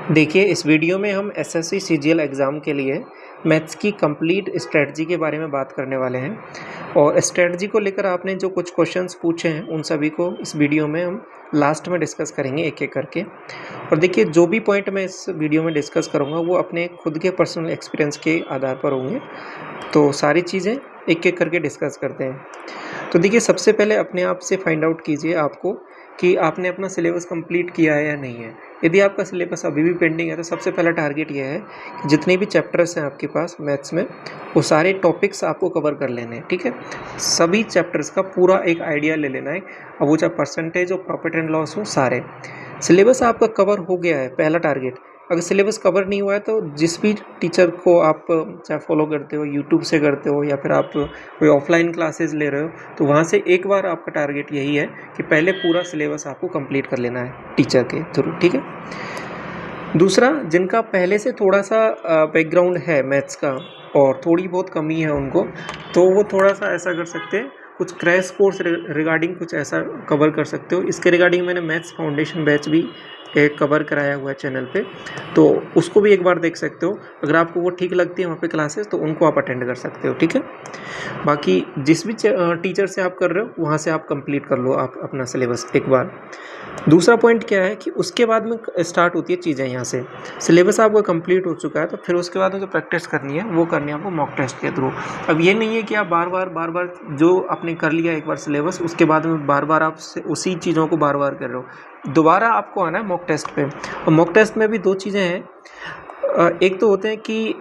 देखिए, इस वीडियो में हम एसएससी सीजीएल एग्ज़ाम के लिए मैथ्स की कंप्लीट स्ट्रेटजी के बारे में बात करने वाले हैं और स्ट्रेटजी को लेकर आपने जो कुछ क्वेश्चंस पूछे हैं उन सभी को इस वीडियो में हम लास्ट में डिस्कस करेंगे एक-एक करके। और देखिए, जो भी पॉइंट मैं इस वीडियो में डिस्कस करूँगा वो अपने खुद के पर्सनल एक्सपीरियंस के आधार पर होंगे। तो सारी चीज़ें एक-एक करके डिस्कस करते हैं। तो देखिए, सबसे पहले अपने आप से फाइंड आउट कीजिए आपको कि आपने अपना सिलेबस कंप्लीट किया है या नहीं है। यदि आपका सिलेबस अभी भी पेंडिंग है तो सबसे पहला टारगेट ये है कि जितने भी चैप्टर्स हैं आपके पास मैथ्स में वो सारे टॉपिक्स आपको कवर कर लेने हैं, ठीक है। सभी चैप्टर्स का पूरा एक आइडिया ले लेना है। अब वो चाहे परसेंटेज हो, प्रॉफिट एंड लॉस हो, सारे सिलेबस आपका कवर हो गया है, पहला टारगेट। अगर सिलेबस कवर नहीं हुआ है तो जिस भी टीचर को आप चाहे फॉलो करते हो, यूट्यूब से करते हो या फिर आप कोई ऑफलाइन क्लासेस ले रहे हो, तो वहाँ से एक बार आपका टारगेट यही है कि पहले पूरा सिलेबस आपको कंप्लीट कर लेना है टीचर के थ्रू, ठीक है। दूसरा, जिनका पहले से थोड़ा सा बैकग्राउंड है मैथ्स का और थोड़ी बहुत कमी है उनको, तो वो थोड़ा सा ऐसा कर सकते हैं, कुछ क्रैश कोर्स रिगार्डिंग कुछ ऐसा कवर कर सकते हो। इसके रिगार्डिंग मैंने मैथ्स फाउंडेशन बैच भी एक कवर कराया हुआ है चैनल पे, तो उसको भी एक बार देख सकते हो। अगर आपको वो ठीक लगती है वहाँ पे क्लासेस, तो उनको आप अटेंड कर सकते हो, ठीक है। बाकी जिस भी टीचर से आप कर रहे हो वहाँ से आप कंप्लीट कर लो आप अपना सिलेबस एक बार। दूसरा पॉइंट क्या है कि उसके बाद में स्टार्ट होती है चीज़ें। यहाँ से सिलेबस आपका कंप्लीट हो चुका है तो फिर उसके बाद में जो प्रैक्टिस करनी है वो करनी है आपको मॉक टेस्ट के थ्रू। अब ये नहीं है कि आप बार बार जो आपने कर लिया एक बार सिलेबस, उसके बाद में बार आप उसी चीज़ों को बार कर रहे हो। दोबारा आपको आना है मॉक टेस्ट पे। और मॉक टेस्ट में भी दो चीज़ें हैं। एक तो होते हैं कि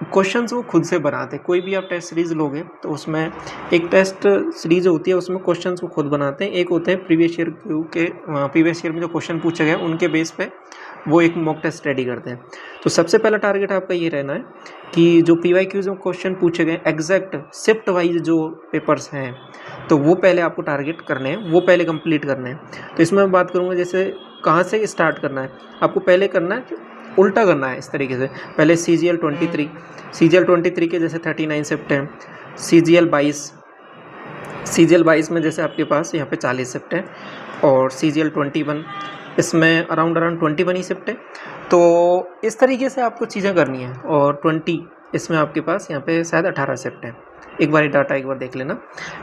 क्वेश्चंस वो खुद से बनाते हैं। कोई भी आप टेस्ट सीरीज़ लोगे तो उसमें एक टेस्ट सीरीज़ होती है, उसमें क्वेश्चंस वो खुद बनाते हैं। एक होते हैं प्रीवियस ईयर में जो क्वेश्चन पूछे गए उनके बेस पे वो एक मॉक टेस्ट रेडी करते हैं। तो सबसे पहला टारगेट आपका ये रहना है कि जो PYQs में क्वेश्चन पूछे गए एग्जैक्ट शिफ्ट वाइज जो पेपर्स हैं, तो वो पहले आपको टारगेट करने हैं, वो पहले कंप्लीट करने हैं। तो इसमें मैं बात करूँगा जैसे कहाँ से स्टार्ट करना है। आपको पहले करना है उल्टा करना है, इस तरीके से। पहले CGL 23 के जैसे 39 शिफ्ट हैं। CGL 22 में जैसे आपके पास यहाँ पे 40 शिफ्ट हैं और CGL 21 इसमें अराउंड 21 ही शिफ्ट है। तो इस तरीके से आपको चीज़ें करनी है। और 20 इसमें आपके पास यहाँ पे शायद 18 शिफ्ट है। एक बार डाटा एक बार देख लेना,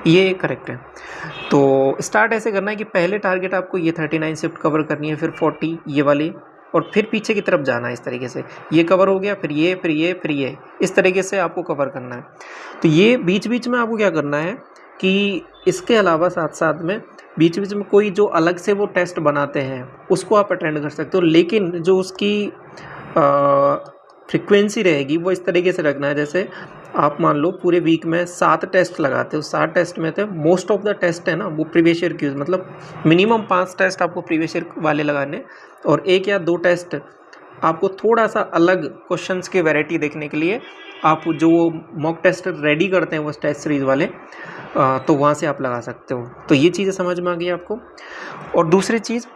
ये करेक्ट है। तो स्टार्ट ऐसे करना है कि पहले टारगेट आपको ये 39 शिफ्ट कवर करनी है, फिर 40 ये वाली, और फिर पीछे की तरफ जाना है इस तरीके से। ये कवर हो गया, फिर ये, इस तरीके से आपको कवर करना है। तो ये बीच में आपको क्या करना है कि इसके अलावा साथ में बीच में कोई जो अलग से वो टेस्ट बनाते हैं उसको आप अटेंड कर सकते हो, लेकिन जो उसकी फ्रीक्वेंसी रहेगी वो इस तरीके से रखना है। जैसे आप मान लो पूरे वीक में 7 टेस्ट लगाते हो, 7 टेस्ट में थे मोस्ट ऑफ द टेस्ट है ना वो प्रीवियस ईयर क्यूज, मतलब मिनिमम 5 टेस्ट आपको प्रीवियस ईयर वाले लगाने और 1 या 2 टेस्ट आपको थोड़ा सा अलग क्वेश्चंस की वैरायटी देखने के लिए आप जो मॉक टेस्ट रेडी करते हैं वो टेस्ट सीरीज वाले, तो वहाँ से आप लगा सकते हो। तो ये चीज़ें समझ में आ गई आपको। और दूसरी चीज़,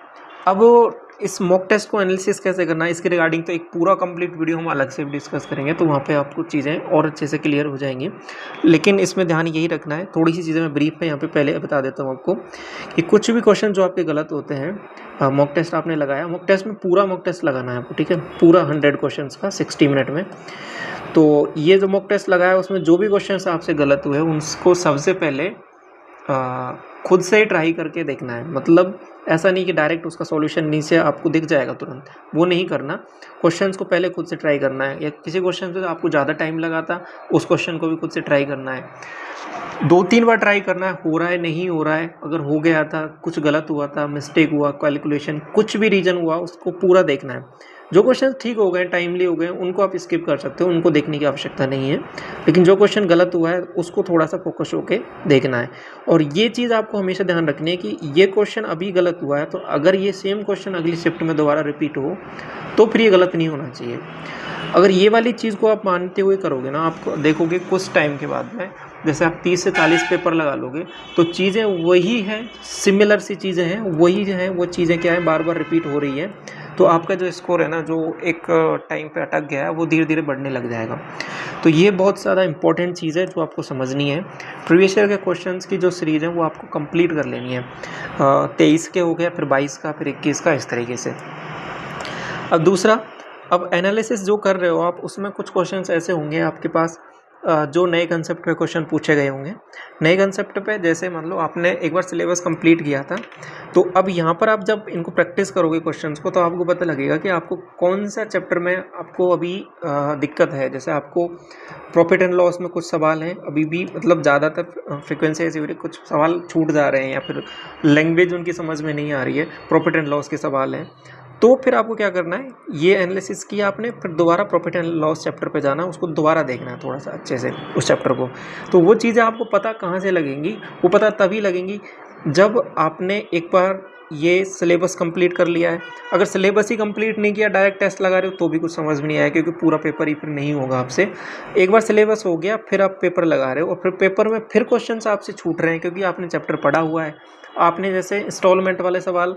अब इस मॉक टेस्ट को एनालिसिस कैसे करना है इसके रिगार्डिंग तो एक पूरा कंप्लीट वीडियो हम अलग से भी डिस्कस करेंगे, तो वहाँ पे आपको चीज़ें और अच्छे से क्लियर हो जाएंगी। लेकिन इसमें ध्यान यही रखना है, थोड़ी सी चीज़ें मैं ब्रीफ में यहाँ पे पहले बता देता हूँ आपको कि कुछ भी क्वेश्चन जो आपके गलत होते हैं, मॉक टेस्ट आपने लगाया, मॉक टेस्ट में पूरा मॉक टेस्ट लगाना है आपको, ठीक है, पूरा 100 क्वेश्चन का 60 मिनट में। तो ये जो मॉक टेस्ट लगाया उसमें जो भी क्वेश्चन आपसे गलत हुए उनको सबसे पहले खुद से ही ट्राई करके देखना है। मतलब ऐसा नहीं कि डायरेक्ट उसका सॉल्यूशन नीचे आपको दिख जाएगा तुरंत, वो नहीं करना। क्वेश्चंस को पहले खुद से ट्राई करना है, या किसी क्वेश्चन पे आपको ज़्यादा टाइम लगा था उस क्वेश्चन को भी खुद से ट्राई करना है। 2-3 बार ट्राई करना है, हो रहा है नहीं हो रहा है, अगर हो गया था कुछ गलत हुआ था, मिस्टेक हुआ, कैलकुलेशन कुछ भी रीजन हुआ, उसको पूरा देखना है। जो क्वेश्चन ठीक हो गए, टाइमली हो गए, उनको आप स्किप कर सकते हो, उनको देखने की आवश्यकता नहीं है। लेकिन जो क्वेश्चन गलत हुआ है उसको थोड़ा सा फोकस होके देखना है। और ये चीज़ आपको हमेशा ध्यान रखनी है कि ये क्वेश्चन अभी गलत हुआ है, तो अगर ये सेम क्वेश्चन अगली शिफ्ट में दोबारा रिपीट हो तो फिर ये गलत नहीं होना चाहिए। अगर ये वाली चीज़ को आप मानते हुए करोगे ना, आपको देखोगे कुछ टाइम के बाद में, जैसे आप 30 से 40 पेपर लगा लोगे तो चीज़ें वही हैं, सिमिलर सी चीज़ें हैं, वही हैं, वो चीज़ें क्या है बार रिपीट हो रही है। तो आपका जो स्कोर है ना, जो एक टाइम पे अटक गया है, वो धीरे धीरे बढ़ने लग जाएगा। तो ये बहुत ज़्यादा इंपॉर्टेंट चीज़ है जो आपको समझनी है। प्रीवियस ईयर के क्वेश्चंस की जो सीरीज़ है वो आपको कंप्लीट कर लेनी है। 23 के हो गया, फिर 22 का, फिर 21 का, इस तरीके से। अब दूसरा, अब एनालिसिस जो कर रहे हो आप, उसमें कुछ क्वेश्चंस ऐसे होंगे आपके पास जो नए कंसेप्ट पे क्वेश्चन पूछे गए होंगे। नए कंसेप्ट पे जैसे मान लो आपने एक बार सिलेबस कंप्लीट किया था, तो अब यहाँ पर आप जब इनको प्रैक्टिस करोगे क्वेश्चंस को, तो आपको पता लगेगा कि आपको कौन सा चैप्टर में आपको अभी दिक्कत है। जैसे आपको प्रॉफिट एंड लॉस में कुछ सवाल हैं अभी भी, मतलब ज़्यादातर फ्रिक्वेंसी ऐसी हो रही है, कुछ सवाल छूट जा रहे हैं या फिर लैंग्वेज उनकी समझ में नहीं आ रही है, प्रॉफिट एंड लॉस के सवाल हैं। तो फिर आपको क्या करना है, ये एनालिसिस किया आपने, फिर दोबारा प्रॉफिट एंड लॉस चैप्टर पे जाना, उसको दोबारा देखना है थोड़ा सा अच्छे से उस चैप्टर को। तो वो चीज़ें आपको पता कहाँ से लगेंगी, वो पता तभी लगेंगी जब आपने एक बार ये सिलेबस कंप्लीट कर लिया है। अगर सिलेबस ही कंप्लीट नहीं किया, डायरेक्ट टेस्ट लगा रहे हो, तो भी कुछ समझ में नहीं आया, क्योंकि पूरा पेपर ही फिर नहीं होगा आपसे। एक बार सिलेबस हो गया, फिर आप पेपर लगा रहे हो, और फिर पेपर में फिर क्वेश्चन आपसे छूट रहे हैं, क्योंकि आपने चैप्टर पढ़ा हुआ है। आपने जैसे इंस्टॉलमेंट वाले सवाल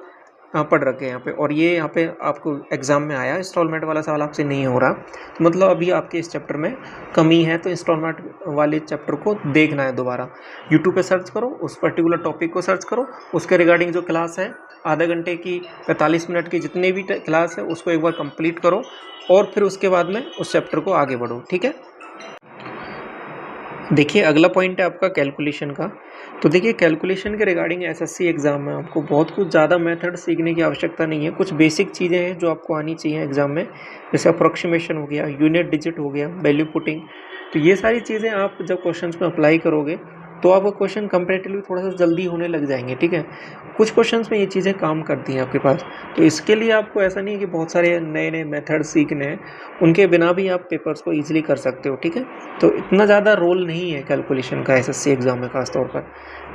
पढ़ रखे हैं यहाँ पे, और ये यहाँ पे आपको एग्जाम में आया, इंस्टॉलमेंट वाला सवाल आपसे नहीं हो रहा, तो मतलब अभी आपके इस चैप्टर में कमी है। तो इंस्टॉलमेंट वाले चैप्टर को देखना है दोबारा, यूट्यूब पे सर्च करो, उस पर्टिकुलर टॉपिक को सर्च करो, उसके रिगार्डिंग जो क्लास है आधे घंटे की, 45 मिनट की, जितनी भी क्लास है उसको एक बार कंप्लीट करो, और फिर उसके बाद में उस चैप्टर को आगे बढ़ो। ठीक है। देखिए अगला पॉइंट है आपका कैलकुलेशन का। तो देखिए कैलकुलेशन के रिगार्डिंग एसएससी एग्ज़ाम में आपको बहुत कुछ ज़्यादा मेथड सीखने की आवश्यकता नहीं है। कुछ बेसिक चीज़ें हैं जो आपको आनी चाहिए एग्ज़ाम में, जैसे अप्रोक्सीमेशन हो गया, यूनिट डिजिट हो गया, वैल्यू पुटिंग। तो ये सारी चीज़ें आप जब क्वेश्चंस में अप्लाई करोगे, तो आपका क्वेश्चन कंपेरेटिवली थोड़ा सा जल्दी होने लग जाएंगे। ठीक है, कुछ क्वेश्चंस में ये चीज़ें काम करती हैं आपके पास। तो इसके लिए आपको ऐसा नहीं है कि बहुत सारे नए नए मेथड सीखने हैं, उनके बिना भी आप पेपर्स को ईजिली कर सकते हो। ठीक है, तो इतना ज़्यादा रोल नहीं है कैलकुलेशन का एसएससी एग्ज़ाम में खास तौर पर।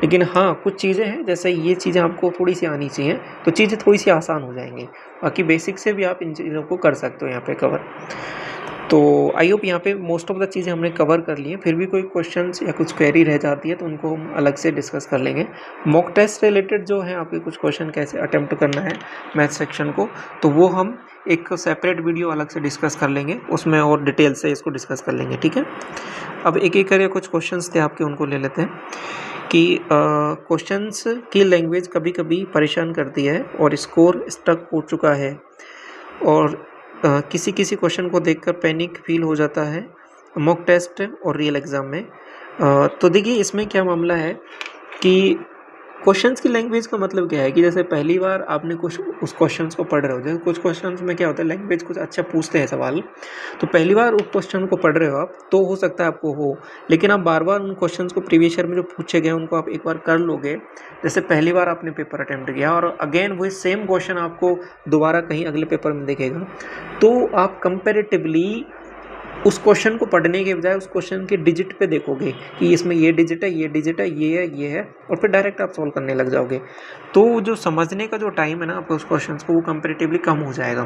लेकिन हाँ, कुछ चीज़ें हैं, जैसे ये चीज़ें आपको थोड़ी सी आनी चाहिए, तो चीज़ें थोड़ी सी आसान हो जाएंगी। बाकी बेसिक से भी आप इन चीज़ों को कर सकते हो यहाँ पे कवर। तो आई होप यहाँ पे मोस्ट ऑफ द चीज़ें हमने कवर कर ली हैं। फिर भी कोई क्वेश्चंस या कुछ क्वेरी रह जाती है तो उनको हम अलग से डिस्कस कर लेंगे। मॉक टेस्ट रिलेटेड जो है आपके कुछ क्वेश्चन कैसे अटेम्प्ट करना है मैथ सेक्शन को, तो वो हम एक सेपरेट वीडियो अलग से डिस्कस कर लेंगे, उसमें और डिटेल से इसको डिस्कस कर लेंगे। ठीक है, अब एक एक करके कुछ क्वेश्चंस थे आपके, उनको ले लेते हैं कि क्वेश्चंस की लैंग्वेज कभी कभी परेशान करती है और स्कोर स्टक हो चुका है, और किसी किसी क्वेश्चन को देखकर पैनिक फील हो जाता है मॉक टेस्ट और रियल एग्ज़ाम में। तो देखिए इसमें क्या मामला है कि क्वेश्चंस की लैंग्वेज का मतलब क्या है कि जैसे पहली बार आपने कुछ उस क्वेश्चंस को पढ़ रहे हो, जैसे कुछ क्वेश्चंस में क्या होता है, लैंग्वेज कुछ अच्छा पूछते हैं सवाल, तो पहली बार उस क्वेश्चन को पढ़ रहे हो आप, तो हो सकता है आपको हो, लेकिन आप बार बार उन क्वेश्चंस को प्रीवियस ईयर में जो पूछे गए उनको आप एक बार कर लोगे, जैसे पहली बार आपने पेपर अटेम्प्ट किया और अगेन वही सेम क्वेश्चन आपको दोबारा कहीं अगले पेपर में दिखेगा, तो आप कंपेरेटिवली उस क्वेश्चन को पढ़ने के बजाय उस क्वेश्चन के डिजिट पे देखोगे कि इसमें ये डिजिट है, ये डिजिट है, ये है, और फिर डायरेक्ट आप सॉल्व करने लग जाओगे। तो जो समझने का जो टाइम है ना आपको उस क्वेश्चन को, वो कंपेरेटिवली कम हो जाएगा।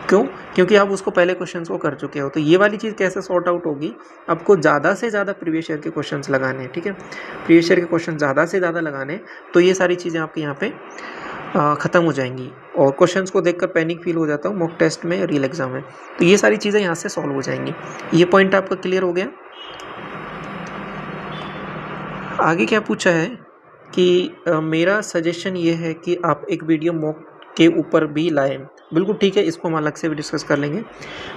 क्यों? क्योंकि आप उसको पहले क्वेश्चन को कर चुके हो। तो ये वाली चीज़ कैसे सॉर्ट आउट होगी, आपको ज़्यादा से ज़्यादा प्रीवियस ईयर के क्वेश्चन लगाने हैं। ठीक है, प्रीवियस ईयर के क्वेश्चन ज़्यादा से ज़्यादा लगाने, तो ये सारी चीज़ें आपके यहाँ पे ख़त्म हो जाएंगी, और क्वेश्चंस को देखकर पैनिक फील हो जाता हूँ मॉक टेस्ट में, रियल एग्जाम में, तो ये सारी चीज़ें यहाँ से सॉल्व हो जाएंगी। ये पॉइंट आपका क्लियर हो गया। आगे क्या पूछा है कि मेरा सजेशन ये है कि आप एक वीडियो मॉक के ऊपर भी लाएं। बिल्कुल ठीक है, इसको हम अलग से भी डिस्कस कर लेंगे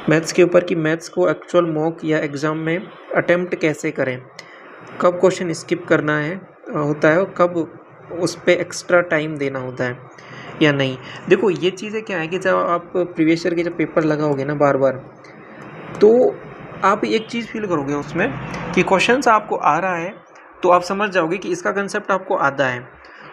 मैथ्स के ऊपर, कि मैथ्स को एक्चुअल मॉक या एग्ज़ाम में अटेम्प्ट कैसे करें, कब क्वेश्चन स्किप करना है होता है, और कब उस पर एक्स्ट्रा टाइम देना होता है या नहीं। देखो ये चीज़ें क्या है कि जब आप प्रीवियस ईयर के जब पेपर लगाओगे ना बार बार, तो आप एक चीज़ फील करोगे उसमें कि क्वेश्चंस आपको आ रहा है, तो आप समझ जाओगे कि इसका कंसेप्ट आपको आता है,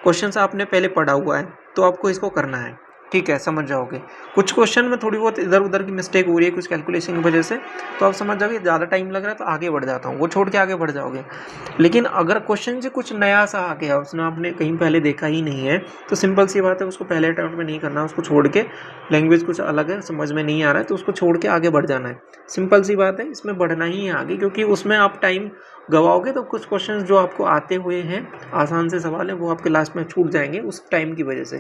क्वेश्चंस आपने पहले पढ़ा हुआ है, तो आपको इसको करना है। ठीक है, समझ जाओगे। कुछ क्वेश्चन में थोड़ी बहुत इधर उधर की मिस्टेक हो रही है कुछ कैलकुलेशन की वजह से, तो आप समझ जाओगे ज़्यादा टाइम लग रहा है तो आगे बढ़ जाता हूँ, वो छोड़ के आगे बढ़ जाओगे। लेकिन अगर क्वेश्चन से कुछ नया सा आ गया, उसने आपने कहीं पहले देखा ही नहीं है, तो सिंपल सी बात है, उसको पहले अटेम्प्ट में नहीं करना, उसको छोड़ के, लैंग्वेज कुछ अलग है, समझ में नहीं आ रहा है, तो उसको छोड़ के आगे बढ़ जाना है। सिंपल सी बात है, इसमें बढ़ना ही है आगे, क्योंकि उसमें आप टाइम गवाओगे तो कुछ क्वेश्चंस जो आपको आते हुए हैं, आसान से सवाल है, वो आपके लास्ट में छूट जाएंगे उस टाइम की वजह से।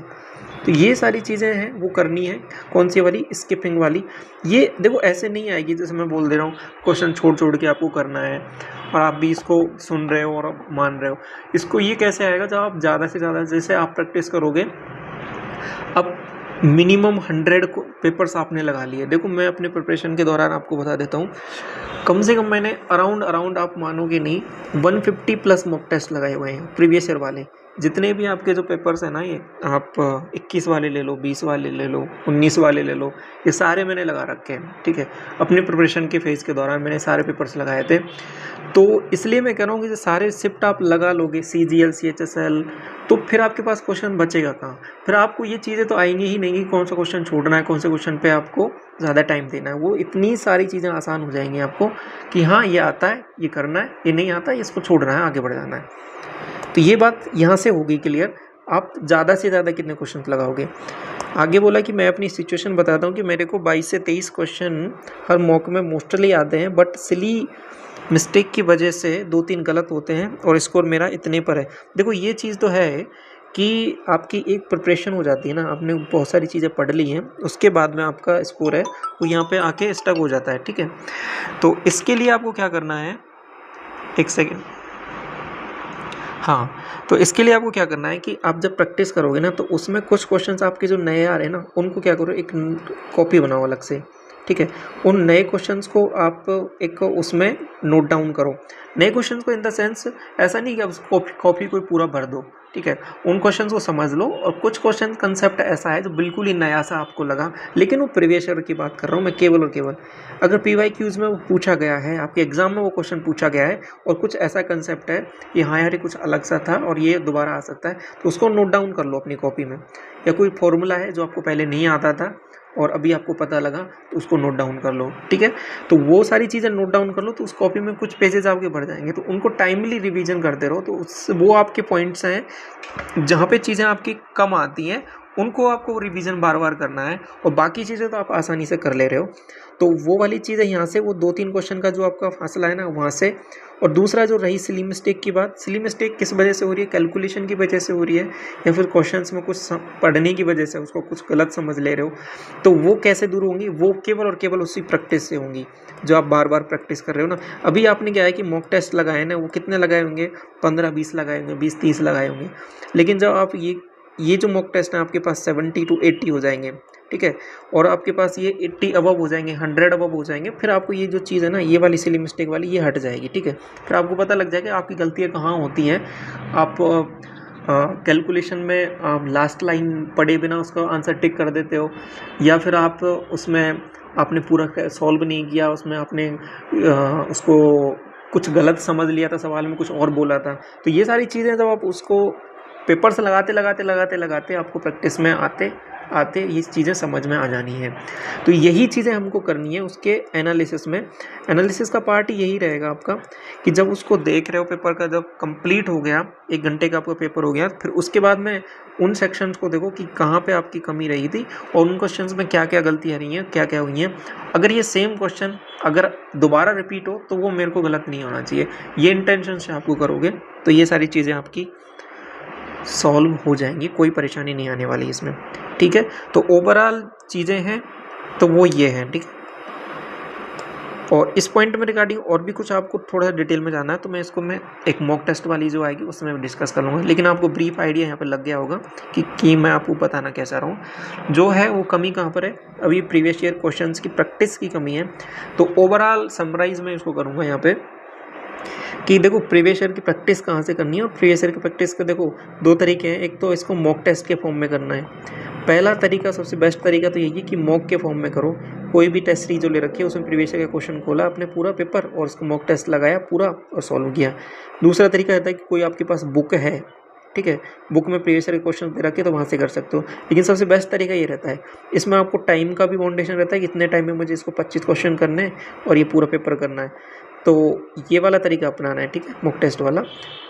तो ये सारी चीज़ें हैं वो करनी है। कौन सी वाली? स्किपिंग वाली। ये देखो ऐसे नहीं आएगी जैसे मैं बोल दे रहा हूँ क्वेश्चन छोड़ छोड़ के आपको करना है और आप भी इसको सुन रहे हो और मान रहे हो। इसको ये कैसे आएगा, जब आप ज़्यादा से ज़्यादा जैसे आप प्रैक्टिस करोगे। अब मिनिमम 100 पेपर्स आपने लगा लिए। देखो मैं अपने प्रिपरेशन के दौरान आपको बता देता हूँ, कम से कम मैंने अराउंड आप मानोगे नहीं 150 प्लस मॉक टेस्ट लगाए हुए हैं प्रीवियस ईयर वाले। जितने भी आपके जो पेपर्स हैं ना, ये आप 21 वाले ले लो, 20 वाले ले लो, 19 वाले ले लो, ये सारे मैंने लगा रखे हैं, ठीक है। अपने प्रिपरेशन के फेज़ के दौरान मैंने सारे पेपर्स लगाए थे। तो इसलिए मैं कह रहा हूँ कि जो सारे शिफ्ट आप लगा लोगे CGL CHSL, तो फिर आपके पास क्वेश्चन बचेगा कहाँ। फिर आपको ये चीज़ें तो आएंगी ही नहीं कि कौन सा क्वेश्चन छोड़ना है, कौन से क्वेश्चन पे आपको ज़्यादा टाइम देना है। वो इतनी सारी चीज़ें आसान हो जाएंगी आपको कि हाँ ये आता है, ये करना है, ये नहीं आता है, इसको छोड़ना है, आगे बढ़ जाना है। तो ये बात यहाँ से होगी क्लियर। आप ज़्यादा से ज़्यादा कितने क्वेश्चन लगाओगे। आगे बोला कि मैं अपनी सिचुएशन बताता हूँ कि मेरे को 22 से 23 क्वेश्चन हर मॉक में मोस्टली आते हैं, बट सिली मिस्टेक की वजह से 2-3 गलत होते हैं और स्कोर मेरा इतने पर है। देखो ये चीज़ तो है कि आपकी एक प्रिपरेशन हो जाती है ना, आपने बहुत सारी चीज़ें पढ़ ली हैं, उसके बाद में आपका स्कोर है वो यहाँ पे आके स्टक हो जाता है, ठीक है। तो इसके लिए आपको क्या करना है, एक सेकेंड, हाँ, तो इसके लिए आपको क्या करना है कि आप जब प्रैक्टिस करोगे ना, तो उसमें कुछ क्वेश्चंस आपके जो नए आ रहे हैं ना, उनको क्या करो, एक कॉपी बनाओ अलग से, ठीक है। उन नए क्वेश्चंस को आप एक उसमें नोट डाउन करो। नए क्वेश्चंस को इन द सेंस ऐसा नहीं कि आप कॉपी कोई पूरा भर दो, ठीक है। उन क्वेश्चंस को समझ लो, और कुछ क्वेश्चन कंसेप्ट ऐसा है जो बिल्कुल ही नया सा आपको लगा, लेकिन वो प्रीवियस ईयर की बात कर रहा हूँ मैं केवल और केवल। अगर PYQs में वो पूछा गया है, आपके एग्जाम में वो क्वेश्चन पूछा गया है, और कुछ ऐसा कंसेप्ट है कि हाँ यार ये कुछ अलग सा था और ये दोबारा आ सकता है, तो उसको नोट डाउन कर लो अपनी कॉपी में। या कोई फॉर्मूला है जो आपको पहले नहीं आता था और अभी आपको पता लगा, तो उसको नोट डाउन कर लो, ठीक है। तो वो सारी चीज़ें नोट डाउन कर लो, तो उस कॉपी में कुछ पेजेस आपके भर जाएंगे, तो उनको टाइमली रिवीजन करते रहो। तो वो आपके पॉइंट्स हैं जहाँ पे चीज़ें आपकी कम आती हैं, उनको आपको रिवीजन बार बार करना है, और बाकी चीज़ें तो आप आसानी से कर ले रहे हो। तो वो वाली चीज़ें यहाँ से, वो 2-3 क्वेश्चन का जो आपका फासला है ना, वहाँ से। और दूसरा जो रही सिली मिस्टेक की बात, सिली मिस्टेक किस वजह से हो रही है, कैलकुलेशन की वजह से हो रही है, या फिर क्वेश्चंस में कुछ पढ़ने की वजह से उसको कुछ गलत समझ ले रहे हो, तो वो कैसे दूर होंगी, वो केवल और केवल उसी प्रैक्टिस से होंगी, जो आप बार बार प्रैक्टिस कर रहे हो ना। अभी आपने क्या है कि मॉक टेस्ट लगाए ना, वो कितने लगाए होंगे, 15-20 लगाए होंगे, 20-30 लगाए होंगे। लेकिन जब आप ये जो मॉक टेस्ट है आपके पास 70 to 80 हो जाएंगे, ठीक है, और आपके पास ये 80 अबव हो जाएंगे, 100 अबव हो जाएंगे, फिर आपको ये जो चीज़ है ना, ये वाली सिली मिस्टेक वाली, ये हट जाएगी, ठीक है। फिर आपको पता लग जाएगा आपकी गलतियाँ कहाँ होती हैं। आप कैलकुलेशन में आप लास्ट लाइन पढ़े बिना उसका आंसर टिक कर देते हो, या फिर आप उसमें आपने पूरा सॉल्व नहीं किया, उसमें आपने उसको कुछ गलत समझ लिया था, सवाल में कुछ और बोला था। तो ये सारी चीज़ें जब आप उसको पेपर से लगाते आपको प्रैक्टिस में आते ये चीज़ें समझ में आ जानी है। तो यही चीज़ें हमको करनी है उसके एनालिसिस में। एनालिसिस का पार्ट यही रहेगा आपका कि जब उसको देख रहे हो पेपर का, जब कंप्लीट हो गया, 1 घंटे का आपका पेपर हो गया, फिर उसके बाद में उन सेक्शंस को देखो कि कहाँ पे आपकी कमी रही थी, और उन क्वेश्चंस में क्या क्या गलतियाँ रही हैं, क्या क्या हुई हैं। अगर ये सेम क्वेश्चन अगर दोबारा रिपीट हो, तो वो मेरे को गलत नहीं होना चाहिए। ये इंटेंशन से आपको करोगे तो ये सारी चीज़ें आपकी सॉल्व हो जाएंगी, कोई परेशानी नहीं आने वाली इसमें, ठीक है। तो ओवरऑल चीज़ें हैं तो वो ये हैं, ठीक है। और इस पॉइंट में रिगार्डिंग और भी कुछ आपको थोड़ा सा डिटेल में जाना है, तो मैं इसको एक मॉक टेस्ट वाली जो आएगी उसमें मैं डिस्कस कर लूँगा। लेकिन आपको ब्रीफ आइडिया यहाँ पर लग गया होगा कि मैं आपको बताना क्या चाह रहा हूँ। जो है वो कमी कहाँ पर है, अभी प्रीवियस ईयर क्वेश्चंस की प्रैक्टिस की कमी है। तो ओवरऑल समराइज में इसको करूँगा यहाँ पे कि देखो प्रीवियस ईयर की प्रैक्टिस कहाँ से करनी है। और प्रीवियस ईयर की प्रैक्टिस के देखो 2 तरीके हैं। एक तो इसको मॉक टेस्ट के फॉर्म में करना है। पहला तरीका, सबसे बेस्ट तरीका तो यही है कि मॉक के फॉर्म में करो। कोई भी टेस्ट सीरीज जो ले रखी है उसमें प्रीवियस ईयर का क्वेश्चन खोला आपने पूरा पेपर और उसको मॉक टेस्ट लगाया पूरा और सॉल्व किया। दूसरा तरीका रहता है कि कोई आपके पास बुक है, ठीक है, बुक में प्रीवियस ईयर के क्वेश्चन दे रखे तो वहाँ से कर सकते हो। लेकिन सबसे बेस्ट तरीका ये रहता है, इसमें आपको टाइम का भी बाउंडेशन रहता है कि इतने टाइम में मुझे इसको 25 क्वेश्चन करने हैं और ये पूरा पेपर करना है। तो ये वाला तरीका अपनाना है, ठीक है, मॉक टेस्ट वाला,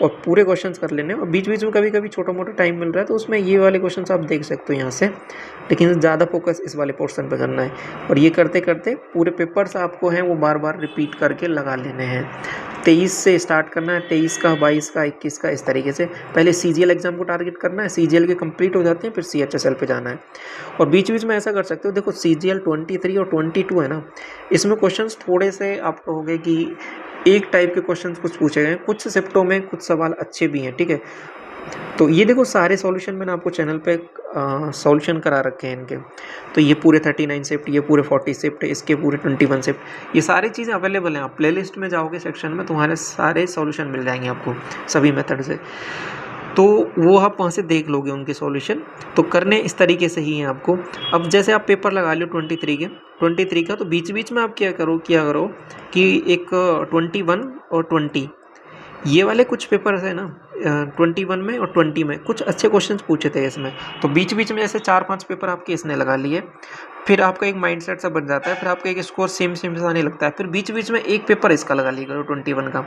और पूरे क्वेश्चंस कर लेने हैं। और बीच बीच में कभी कभी छोटा मोटा टाइम मिल रहा है तो उसमें ये वाले क्वेश्चंस आप देख सकते हो यहाँ से, लेकिन ज़्यादा फोकस इस वाले पोर्शन पे करना है। और ये करते करते पूरे पेपर्स आपको हैं वो बार बार रिपीट करके लगा लेने हैं। 23 से स्टार्ट करना है, 23 का, 22 का, 21 का, इस तरीके से। पहले CGL एग्जाम को टारगेट करना है, CGL के कंप्लीट हो जाते हैं फिर CHSL पे जाना है। और बीच बीच में ऐसा कर सकते हो, देखो CGL 23 और 22 है ना, इसमें क्वेश्चंस थोड़े से आप कहोगे कि एक टाइप के क्वेश्चंस कुछ पूछे गए हैं। कुछ शिफ्टों में कुछ सवाल अच्छे भी हैं, ठीक है, तो ये देखो सारे सॉल्यूशन मैंने आपको चैनल पे सॉल्यूशन करा रखे हैं इनके। तो ये पूरे 39 शिफ्ट, ये पूरे 40 शिफ्ट, इसके पूरे 21 शिफ्ट, ये सारी चीज़ें अवेलेबल हैं। आप प्लेलिस्ट में जाओगे सेक्शन में, तुम्हारे सारे सॉल्यूशन मिल जाएंगे आपको सभी मेथड से। तो वो आप वहाँ से देख लोगे उनके सॉल्यूशन। तो करने इस तरीके से ही हैं आपको। अब जैसे आप पेपर लगा लो 23 का, तो बीच बीच में आप क्या करो कि एक 21 और 20 ये वाले कुछ पेपर्स है ना, 21 में और 20 में कुछ अच्छे क्वेश्चंस पूछे थे इसमें। तो बीच बीच में जैसे 4-5 पेपर आपके इसने लगा लिए, फिर आपका एक माइंडसेट सा बन जाता है, फिर आपका एक स्कोर सेम सा आने लगता है। फिर बीच बीच में एक पेपर इसका लगा लिया करो 21 का,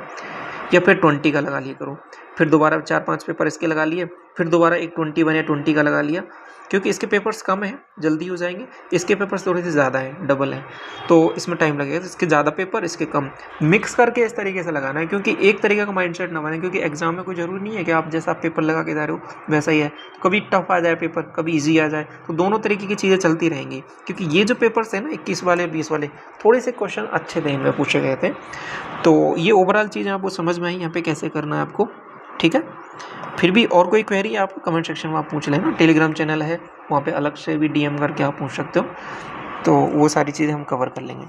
या फिर 20 का लगा लिया करो। फिर दोबारा 4-5 पेपर इसके लगा लिए, फिर दोबारा एक 21 या 20 का लगा लिया, क्योंकि इसके पेपर्स कम हैं, जल्दी हो जाएंगे। इसके पेपर्स थोड़े से ज़्यादा हैं, डबल हैं, तो इसमें टाइम लगेगा। तो इसके ज़्यादा पेपर, इसके कम, मिक्स करके इस तरीके से लगाना है, क्योंकि एक तरीके का माइंडसेट ना बने। क्योंकि एग्जाम में कोई ज़रूरी नहीं है कि आप जैसा आप पेपर लगा के जा रहे हो वैसा ही है। कभी टफ आ जाए पेपर, कभी ईजी आ जाए, तो दोनों तरीके की चीज़ें चलती रहेंगी। क्योंकि ये जो पेपर्स हैं ना 21 वाले 20 वाले, थोड़े से क्वेश्चन अच्छे थे इनमें पूछे गए थे। तो ये ओवरऑल चीज़ें आपको समझ में आई यहाँ पे कैसे करना है आपको, ठीक है। फिर भी और कोई क्वेरी आप कमेंट सेक्शन में आप पूछ लेना। टेलीग्राम चैनल है, वहाँ पे अलग से भी DM करके आप पूछ सकते हो। तो वो सारी चीज़ें हम कवर कर लेंगे।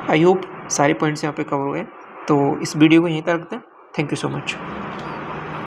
आई होप सारे पॉइंट्स यहाँ पे कवर हुए। तो इस वीडियो को यहीं तक रखते हैं। Thank you so much.